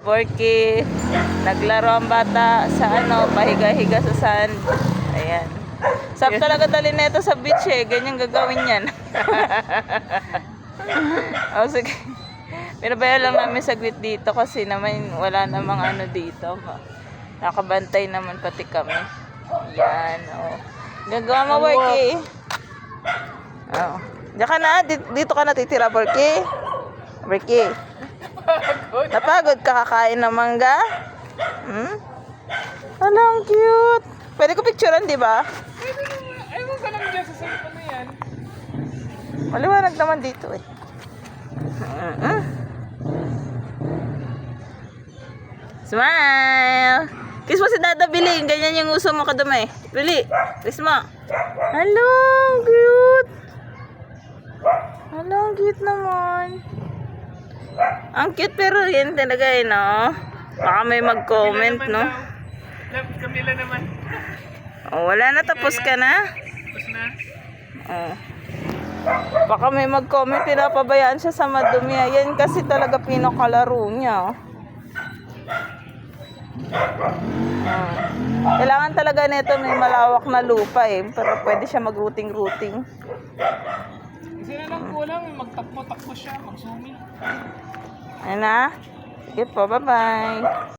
Porky. Naglaro ang bata sa pahiga-higa sa sand. Ayan. Sarap talaga dali na ito sa beach eh. Ganyan gagawin yan. O sige. Pinabayaan lang namin saglit dito kasi naman wala namang dito. Nakabantay naman pati kami. Yan. Gagawa mo, Porky. Diyan ka na. Dito ka na titira, Porky. Porky. Napagod ka kakain ng mangga? Ang cute. Pwede ko picturean, di ba? Ay, mo ka lang dyan sa cellphone na yan. Maliwanag naman dito eh. Smile! Kiss mo si Dada Billy. Ganyan yung uso mo kadumi. Billy, kiss mo. Hello, cute. Hello, cute naman. Ang cute pero yan talaga eh, no? Baka may mag-comment, no? Camila naman. Wala na, tapos ka na? Tapos na. Baka may mag-comment, pinapabayaan siya sa madumi. Yan kasi talaga pinakalaro niya. Kailangan talaga nito may malawak na lupa eh. Pero pwede siya mag-routing-routing. Kasi na lang kulang, magtakbo-takbo siya, mag-zooming. Ayun na. Sige po, bye-bye.